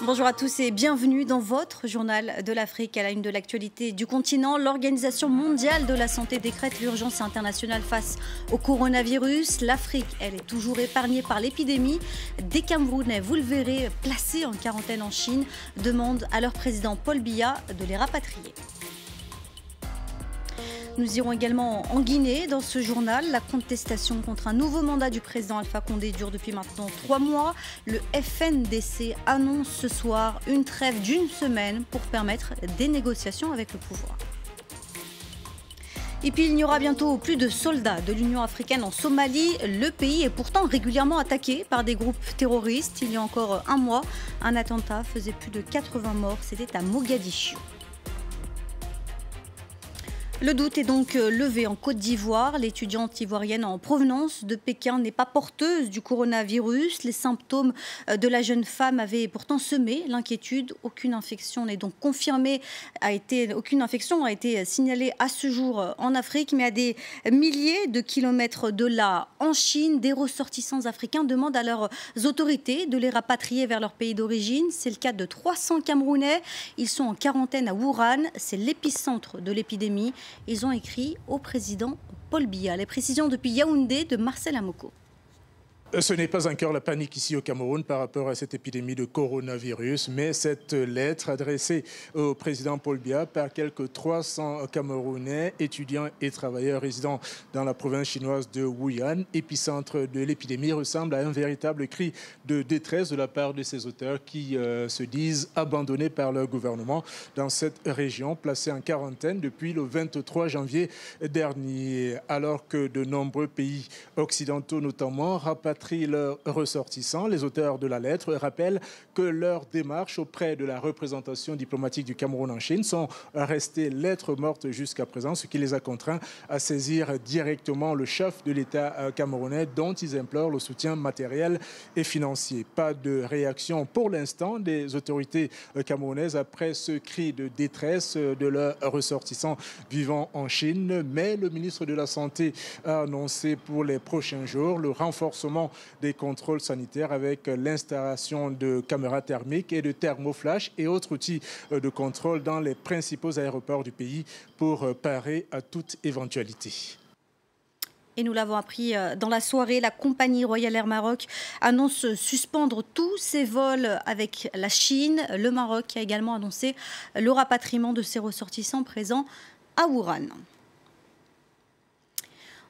Bonjour à tous et bienvenue dans votre journal de l'Afrique. À la une de l'actualité du continent, l'Organisation mondiale de la santé décrète l'urgence internationale face au coronavirus. L'Afrique, elle, est toujours épargnée par l'épidémie. Des Camerounais, vous le verrez, placés en quarantaine en Chine, demandent à leur président Paul Biya de les rapatrier. Nous irons également en Guinée dans ce journal. La contestation contre un nouveau mandat du président Alpha Condé dure depuis maintenant 3 mois. Le FNDC annonce ce soir une trêve d'1 semaine pour permettre des négociations avec le pouvoir. Et puis il n'y aura bientôt plus de soldats de l'Union africaine en Somalie. Le pays est pourtant régulièrement attaqué par des groupes terroristes. Il y a encore un mois, un attentat faisait plus de 80 morts. C'était à Mogadiscio. Le doute est donc levé en Côte d'Ivoire. L'étudiante ivoirienne en provenance de Pékin n'est pas porteuse du coronavirus. Les symptômes de la jeune femme avaient pourtant semé l'inquiétude. Aucune infection n'est donc confirmée, aucune infection a été signalée à ce jour en Afrique. Mais à des milliers de kilomètres de là, en Chine, des ressortissants africains demandent à leurs autorités de les rapatrier vers leur pays d'origine. C'est le cas de 300 Camerounais. Ils sont en quarantaine à Wuhan. C'est l'épicentre de l'épidémie. Ils ont écrit au président Paul Biya. Les précisions depuis Yaoundé de Marcel Amoko. Ce n'est pas encore la panique ici au Cameroun par rapport à cette épidémie de coronavirus, mais cette lettre adressée au président Paul Biya par quelques 300 Camerounais, étudiants et travailleurs résidant dans la province chinoise de Wuhan, épicentre de l'épidémie, ressemble à un véritable cri de détresse de la part de ces auteurs qui se disent abandonnés par leur gouvernement dans cette région, placée en quarantaine depuis le 23 janvier dernier, alors que de nombreux pays occidentaux notamment rapatrient leurs ressortissants. Les auteurs de la lettre rappellent que leurs démarches auprès de la représentation diplomatique du Cameroun en Chine sont restées lettres mortes jusqu'à présent, ce qui les a contraints à saisir directement le chef de l'État camerounais dont ils implorent le soutien matériel et financier. Pas de réaction pour l'instant des autorités camerounaises après ce cri de détresse de leurs ressortissants vivant en Chine, mais le ministre de la Santé a annoncé pour les prochains jours le renforcement des contrôles sanitaires avec l'installation de caméras thermiques et de thermoflash et autres outils de contrôle dans les principaux aéroports du pays pour parer à toute éventualité. Et nous l'avons appris dans la soirée, la compagnie Royal Air Maroc annonce suspendre tous ses vols avec la Chine. Le Maroc a également annoncé le rapatriement de ses ressortissants présents à Wuhan.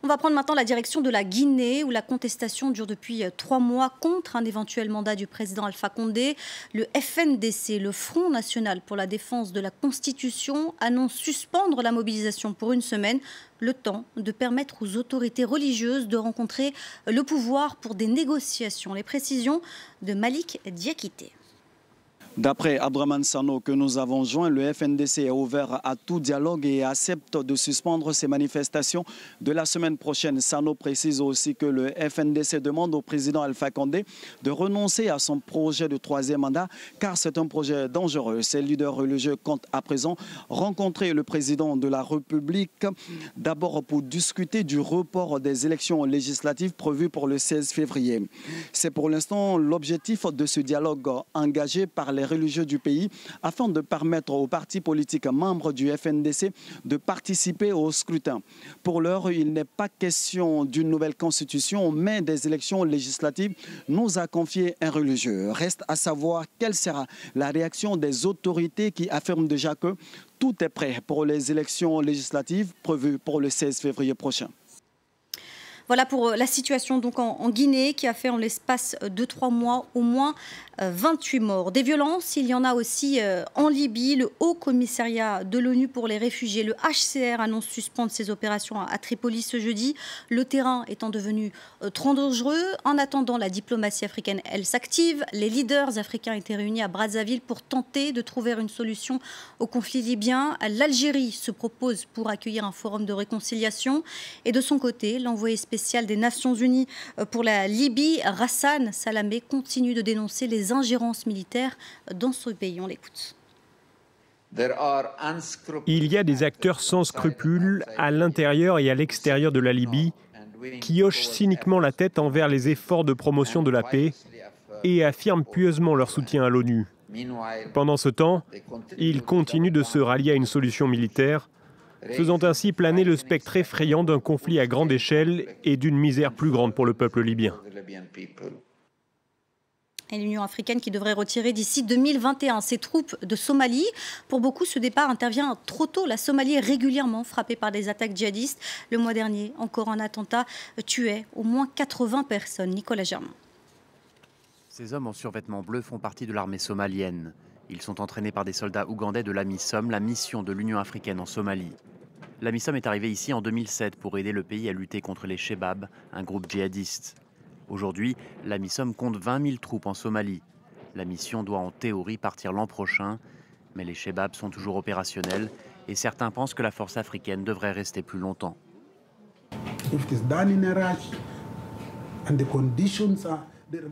On va prendre maintenant la direction de la Guinée où la contestation dure depuis 3 mois contre un éventuel mandat du président Alpha Condé. Le FNDC, le Front National pour la défense de la Constitution, annonce suspendre la mobilisation pour 1 semaine, le temps de permettre aux autorités religieuses de rencontrer le pouvoir pour des négociations. Les précisions de Malik Diakité. D'après Abdraman Sano que nous avons joint, le FNDC est ouvert à tout dialogue et accepte de suspendre ces manifestations de la semaine prochaine. Sano précise aussi que le FNDC demande au président Alpha Condé de renoncer à son projet de 3e mandat car c'est un projet dangereux. Ces leaders religieux comptent à présent rencontrer le président de la République d'abord pour discuter du report des élections législatives prévues pour le 16 février. C'est pour l'instant l'objectif de ce dialogue engagé par les religieux du pays afin de permettre aux partis politiques membres du FNDC de participer au scrutin. Pour l'heure, il n'est pas question d'une nouvelle constitution, mais des élections législatives, nous a confié un religieux. Reste à savoir quelle sera la réaction des autorités qui affirment déjà que tout est prêt pour les élections législatives prévues pour le 16 février prochain. Voilà pour la situation donc en Guinée qui a fait en l'espace de 3 mois au moins 28 morts. Des violences, il y en a aussi en Libye. Le Haut Commissariat de l'ONU pour les réfugiés, le HCR, annonce suspendre ses opérations à Tripoli ce jeudi. Le terrain étant devenu trop dangereux. En attendant, la diplomatie africaine, elle s'active. Les leaders africains étaient réunis à Brazzaville pour tenter de trouver une solution au conflit libyen. L'Algérie se propose pour accueillir un forum de réconciliation. Et de son côté, l'envoyé spécial des Nations Unies pour la Libye, Rassan Salamé, continue de dénoncer les ingérences militaires dans ce pays. On l'écoute. Il y a des acteurs sans scrupules à l'intérieur et à l'extérieur de la Libye qui hochent cyniquement la tête envers les efforts de promotion de la paix et affirment pieusement leur soutien à l'ONU. Pendant ce temps, ils continuent de se rallier à une solution militaire, faisant ainsi planer le spectre effrayant d'un conflit à grande échelle et d'une misère plus grande pour le peuple libyen. Et l'Union africaine qui devrait retirer d'ici 2021 ses troupes de Somalie. Pour beaucoup, ce départ intervient trop tôt. La Somalie est régulièrement frappée par des attaques djihadistes. Le mois dernier, encore un attentat tuait au moins 80 personnes. Nicolas Germain. Ces hommes en survêtement bleu font partie de l'armée somalienne. Ils sont entraînés par des soldats ougandais de l'AMISOM, la mission de l'Union africaine en Somalie. L'AMISOM est arrivée ici en 2007 pour aider le pays à lutter contre les Chebab, un groupe djihadiste. Aujourd'hui, l'AMISOM compte 20 000 troupes en Somalie. La mission doit en théorie partir l'an prochain, mais les Chebab sont toujours opérationnels et certains pensent que la force africaine devrait rester plus longtemps.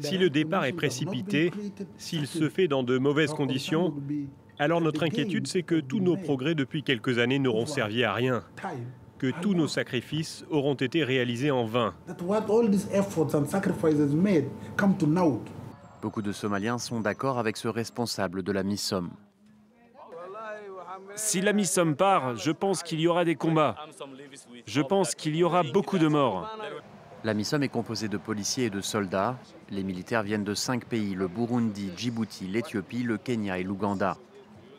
Si le départ est précipité, s'il se fait dans de mauvaises conditions, alors notre inquiétude, c'est que tous nos progrès depuis quelques années n'auront servi à rien, que tous nos sacrifices auront été réalisés en vain. Beaucoup de Somaliens sont d'accord avec ce responsable de l'AMISOM. Si l'AMISOM part, je pense qu'il y aura des combats. Je pense qu'il y aura beaucoup de morts. L'AMISOM est composée de policiers et de soldats. Les militaires viennent de 5 pays, le Burundi, Djibouti, l'Éthiopie, le Kenya et l'Ouganda.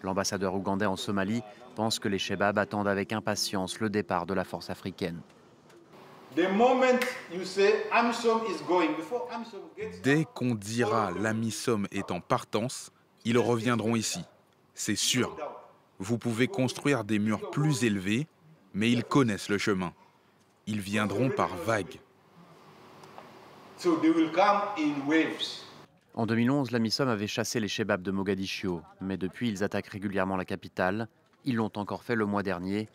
L'ambassadeur ougandais en Somalie pense que les Chebab attendent avec impatience le départ de la force africaine. Dès qu'on dira l'AMISOM est en partance, ils reviendront ici. C'est sûr. Vous pouvez construire des murs plus élevés, mais ils connaissent le chemin. Ils viendront par vagues. En 2011, l'AMISOM avait chassé les Chebab de Mogadiscio, mais depuis ils attaquent régulièrement la capitale. Ils l'ont encore fait le mois dernier.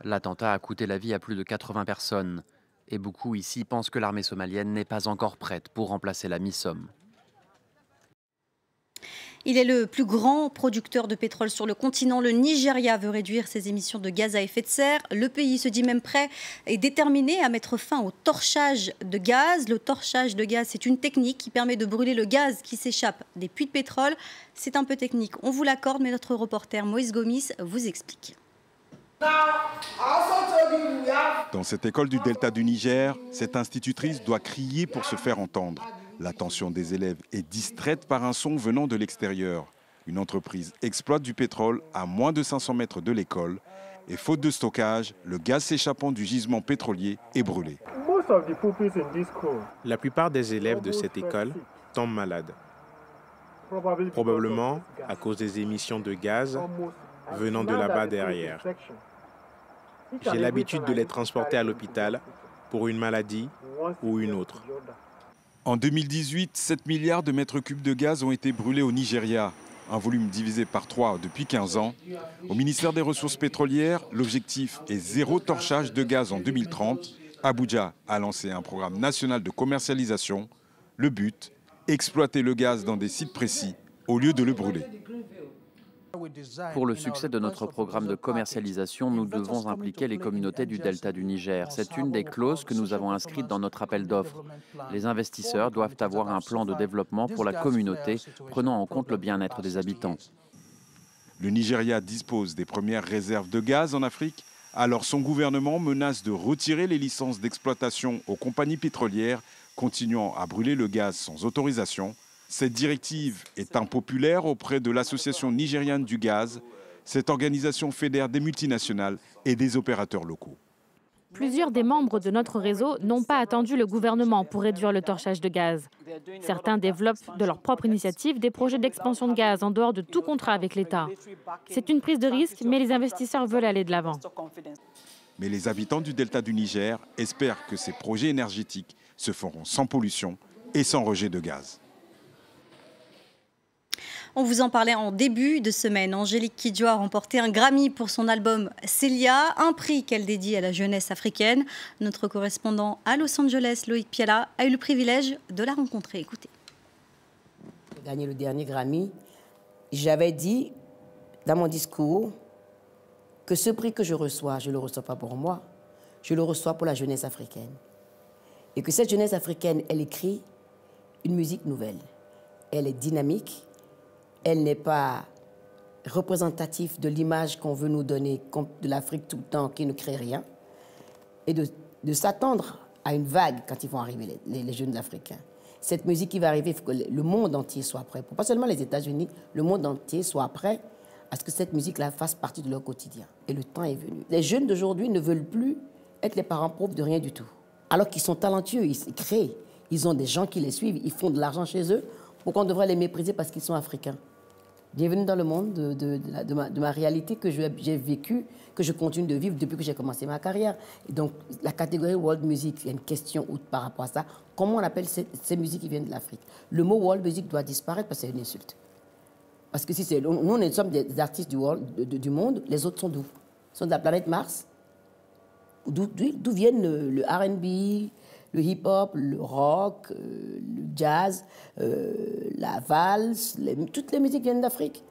L'attentat a coûté la vie à plus de 80 personnes. Et beaucoup ici pensent que l'armée somalienne n'est pas encore prête pour remplacer l'AMISOM. Il est le plus grand producteur de pétrole sur le continent. Le Nigeria veut réduire ses émissions de gaz à effet de serre. Le pays se dit même prêt et déterminé à mettre fin au torchage de gaz. Le torchage de gaz, c'est une technique qui permet de brûler le gaz qui s'échappe des puits de pétrole. C'est un peu technique, on vous l'accorde, mais notre reporter Moïse Gomis vous explique. Dans cette école du delta du Niger, cette institutrice doit crier pour se faire entendre. L'attention des élèves est distraite par un son venant de l'extérieur. Une entreprise exploite du pétrole à moins de 500 mètres de l'école et faute de stockage, le gaz s'échappant du gisement pétrolier est brûlé. La plupart des élèves de cette école tombent malades. Probablement à cause des émissions de gaz venant de là-bas derrière. J'ai l'habitude de les transporter à l'hôpital pour une maladie ou une autre. En 2018, 7 milliards de mètres cubes de gaz ont été brûlés au Nigeria, un volume divisé par 3 depuis 15 ans. Au ministère des Ressources pétrolières, l'objectif est zéro torchage de gaz en 2030. Abuja a lancé un programme national de commercialisation. Le but, exploiter le gaz dans des sites précis au lieu de le brûler. Pour le succès de notre programme de commercialisation, nous devons impliquer les communautés du delta du Niger. C'est une des clauses que nous avons inscrites dans notre appel d'offres. Les investisseurs doivent avoir un plan de développement pour la communauté, prenant en compte le bien-être des habitants. Le Nigeria dispose des premières réserves de gaz en Afrique, alors son gouvernement menace de retirer les licences d'exploitation aux compagnies pétrolières, continuant à brûler le gaz sans autorisation. Cette directive est impopulaire auprès de l'Association nigériane du gaz. Cette organisation fédère des multinationales et des opérateurs locaux. Plusieurs des membres de notre réseau n'ont pas attendu le gouvernement pour réduire le torchage de gaz. Certains développent de leur propre initiative des projets d'expansion de gaz en dehors de tout contrat avec l'État. C'est une prise de risque, mais les investisseurs veulent aller de l'avant. Mais les habitants du delta du Niger espèrent que ces projets énergétiques se feront sans pollution et sans rejet de gaz. On vous en parlait en début de semaine. Angélique Kidjo a remporté un Grammy pour son album Célia, un prix qu'elle dédie à la jeunesse africaine. Notre correspondant à Los Angeles, Loïc Piala, a eu le privilège de la rencontrer. Écoutez. J'ai gagné le dernier Grammy. J'avais dit dans mon discours que ce prix que je reçois, je ne le reçois pas pour moi, je le reçois pour la jeunesse africaine. Et que cette jeunesse africaine, elle écrit une musique nouvelle. Elle est dynamique, elle n'est pas représentative de l'image qu'on veut nous donner de l'Afrique tout le temps, qui ne crée rien, et de s'attendre à une vague quand ils vont arriver, les jeunes Africains. Cette musique qui va arriver, il faut que le monde entier soit prêt. Pas seulement les États-Unis, le monde entier soit prêt à ce que cette musique-là fasse partie de leur quotidien. Et le temps est venu. Les jeunes d'aujourd'hui ne veulent plus être les parents pauvres de rien du tout. Alors qu'ils sont talentueux, ils créent, ils ont des gens qui les suivent, ils font de l'argent chez eux. Pourquoi on devrait les mépriser parce qu'ils sont africains? Bienvenue dans le monde de ma réalité que j'ai vécue, que je continue de vivre depuis que j'ai commencé ma carrière. Et donc, la catégorie World Music, il y a une question par rapport à ça. Comment on appelle ces musiques qui viennent de l'Afrique? Le mot World Music doit disparaître parce que c'est une insulte. Parce que si c'est, nous sommes des artistes du monde, les autres sont d'où? Ils sont de la planète Mars. D'où viennent le R&B, le hip-hop, le rock, le jazz, la valse, toutes les musiques viennent d'Afrique.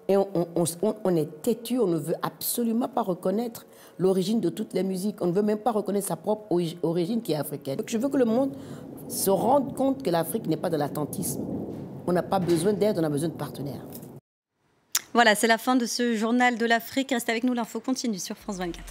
Et on est têtu, on ne veut absolument pas reconnaître l'origine de toutes les musiques. On ne veut même pas reconnaître sa propre origine qui est africaine. Donc je veux que le monde se rende compte que l'Afrique n'est pas de l'attentisme. On n'a pas besoin d'aide, on a besoin de partenaires. Voilà, c'est la fin de ce journal de l'Afrique. Restez avec nous, l'info continue sur France 24.